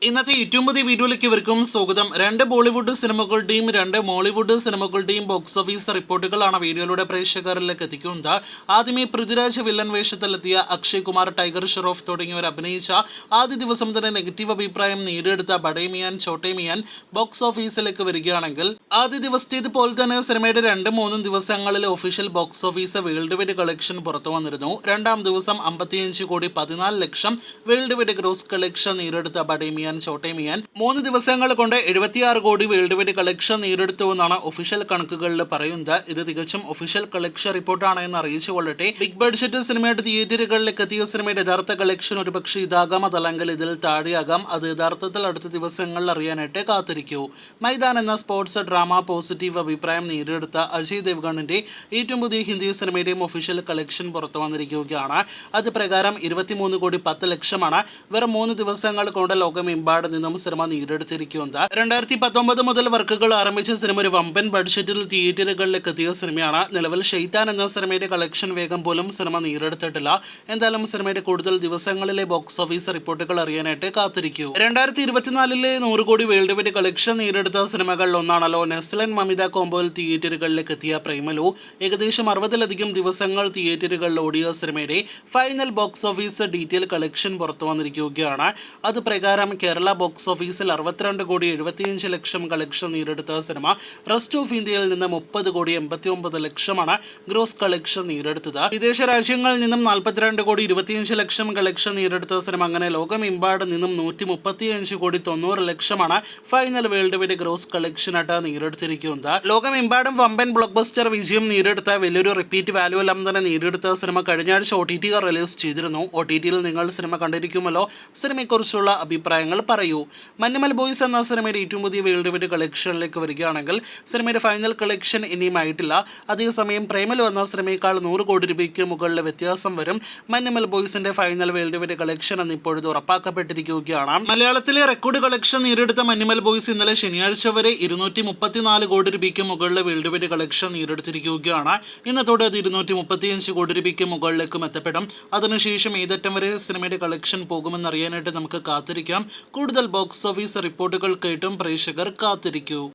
ഇന്നത്തെ ഏറ്റവും പുതിയ വീഡിയോയിലേക്ക് ഇവർക്കും സ്വാഗതം. രണ്ട് ബോളിവുഡ് സിനിമകളുടെയും രണ്ട് മോളിവുഡ് സിനിമകളുടെയും ബോക്സ് ഓഫീസ് റിപ്പോർട്ടുകളാണ് വീഡിയോയിലൂടെ പ്രേക്ഷകരിലേക്ക് എത്തിക്കുന്നത്. ആദ്യമേ പൃഥ്വിരാജ് വില്ലൻ വേഷത്തിലെത്തിയ അക്ഷയ് കുമാർ, ടൈഗർ ഷെറോഫ് തുടങ്ങിയവർ അഭിനയിച്ച ആദ്യ ദിവസം തന്നെ നെഗറ്റീവ് അഭിപ്രായം നേടിയെടുത്ത ബഡേ മിയാൻ ചോട്ടേ മിയാൻ ബോക്സ് ഓഫീസിലേക്ക് വരികയാണെങ്കിൽ ആദ്യ ദിവസത്തേതുപോലെ തന്നെ സിനിമയുടെ 2-3 ദിവസങ്ങളിൽ official box office world wide collection പുറത്തു വന്നിരുന്നു. രണ്ടാം ദിവസം 55 കോടി 14 ലക്ഷം വേൾഡ് വൈഡ് ഗ്രോസ് കളക്ഷൻ നേടിയെടുത്ത ബഡേ മിയാൻ ചോട്ടേ മിയാൻ 3 ദിവസങ്ങൾ കൊണ്ട് 76 കോടി വേൾഡ് വൈഡ് കളക്ഷൻ നേടിയെടുത്തുവെന്നാണ് ഒഫീഷ്യൽ കണക്കുകളിൽ പറയുന്നത്. ഇത് തികച്ചും ഒഫീഷ്യൽ കളക്ഷൻ റിപ്പോർട്ടാണ് എന്ന് അറിയിച്ചുകൊള്ളട്ടെ. ബിഗ് ബഡ്ജറ്റ് സിനിമയുടെ തിയേറ്ററുകളിലേക്ക് എത്തിയ സിനിമയുടെ യഥാർത്ഥ കളക്ഷൻ ഒരുപക്ഷെ ഇതാകാം, അതല്ലെങ്കിൽ ഇതിൽ താഴെയാകാം. അത് യഥാർത്ഥത്തിൽ അടുത്ത ദിവസങ്ങളിൽ അറിയാനായിട്ട് കാത്തിരിക്കൂ. മൈദാൻ എന്ന സ്പോർട്സ് ഡ്രാമ പോസിറ്റീവ് അഭിപ്രായം നേടിയെടുത്ത അജയ് ദേവ്ഗണിന്റെ ഏറ്റവും പുതിയ ഹിന്ദി സിനിമയുടെയും ഒഫീഷ്യൽ കളക്ഷൻ പുറത്തു വന്നിരിക്കുകയാണ്. അത് പ്രകാരം 23 കോടി 10 ലക്ഷമാണ് വെറും 3 ദിവസങ്ങൾ കൊണ്ട് ലോകമെമ്പാടും നിന്നും സിനിമ നേടിയെടുത്തിരിക്കുന്നത്. 2019 മുതൽ വർക്കുകൾ ആരംഭിച്ച സിനിമ ഒരു വമ്പൻ ബഡ്ജറ്റിൽ തിയേറ്ററുകളിലേക്ക് എത്തിയ സിനിമയാണ്. നിലവിൽ ഷെയ്ത്താൻ എന്ന സിനിമയുടെ കളക്ഷൻ വേഗം പോലും സിനിമ നേടിയെടുത്തിട്ടില്ല. എന്തായാലും സിനിമയുടെ കൂടുതൽ ദിവസങ്ങളിലെ ബോക്സ് ഓഫീസ് റിപ്പോർട്ടുകൾ അറിയാനായിട്ട് കാത്തിരിക്കൂ. 2024 100 കോടി വേൾഡ് വൈഡ് കളക്ഷൻ നേടിയെടുത്ത സിനിമകളിൽ ഒന്നാണല്ലോ നെസ്ലൻ മമിത കോംബോയിൽ തിയേറ്ററുകളിലേക്ക് എത്തിയ പ്രേമലു. ഏകദേശം 60-ലധികം ദിവസങ്ങൾ തിയേറ്ററുകളിൽ ഓടിയ സിനിമയുടെ final box office detail collection പുറത്തു വന്നിരിക്കുകയാണ്. അത് പ്രകാരം കേരള ബോക്സ് ഓഫീസിൽ 62 കോടി 75 ലക്ഷം കളക്ഷൻ നേടിയെടുത്ത സിനിമ റെസ്റ്റ് ഓഫ് ഇന്ത്യയിൽ നിന്ന് 30 കോടി 89 ലക്ഷമാണ് ഗ്രോസ് കളക്ഷൻ നേടിയെടുത്തത്. വിദേശ രാജ്യങ്ങളിൽ നിന്നും 42 കോടി 25 ലക്ഷം കളക്ഷൻ നേടിയെടുത്ത സിനിമ അങ്ങനെ ലോകമെമ്പാടും നിന്നും 135 കോടി 90 ലക്ഷമാണ് ഫൈനൽ വേൾഡ് വൈഡ് ഗ്രോസ് കളക്ഷനായിട്ട് നേടിയെടുത്തിരിക്കുന്നത്. ലോകമെമ്പാടും വമ്പൻ ബ്ലോക്ക് ബസ്റ്റർ വിജയം നേടിയെടുത്ത വലിയൊരു റിപ്പീറ്റ് വാല്യൂ എല്ലാം തന്നെ നേടിയെടുത്ത സിനിമ കഴിഞ്ഞ ആഴ്ച OTT റിലീസ് ചെയ്തിരുന്നു. OTTയിൽ നിങ്ങൾ സിനിമ കണ്ടിരിക്കുമല്ലോ. സിനിമയെക്കുറിച്ചുള്ള അഭിപ്രായങ്ങൾ പറയൂ. മഞ്ഞുമൽ ബോയ്സ് എന്ന സിനിമയുടെ ഏറ്റവും പുതിയ വേൾഡ് വൈഡ് കളക്ഷനിലേക്ക് വരികയാണെങ്കിൽ സിനിമയുടെ ഫൈനൽ കളക്ഷൻ ഇനിയും ആയിട്ടില്ല. അതേസമയം പ്രേമലു എന്ന സിനിമയേക്കാൾ 100 കോടി രൂപയ്ക്ക് മുകളിൽ വ്യത്യാസം വരും. മഞ്ഞുമൽ ബോയ്സിന്റെ ഫൈനൽ വേൾഡ് വൈഡ് കളക്ഷൻ എന്ന് ഇപ്പോഴത് ഉറപ്പാക്കപ്പെട്ടിരിക്കുകയാണ്. മലയാളത്തിലെ റെക്കോർഡ് കളക്ഷൻ നേടിയെടുത്ത മഞ്ഞുമൽ ബോയ്സ് ഇന്നലെ ശനിയാഴ്ച വരെ 234 കോടി രൂപയ്ക്ക് മുകളിൽ വേൾഡ് വൈഡ് കളക്ഷൻ നേടിയെടുത്തിരിക്കുകയാണ്. ഇന്നത്തോടെ അത് 235 കോടി രൂപയ്ക്ക് മുകളിലേക്കും എത്തപ്പെടും. അതിനുശേഷം ഏതറ്റം വരെ സിനിമയുടെ കളക്ഷൻ പോകുമെന്നറിയാനായിട്ട് നമുക്ക് കാത്തിരിക്കാം. കൂടുതൽ ബോക്സ് ഓഫീസ് റിപ്പോർട്ടുകൾ കേട്ടും പ്രേക്ഷകർ കാത്തിരിക്കൂ.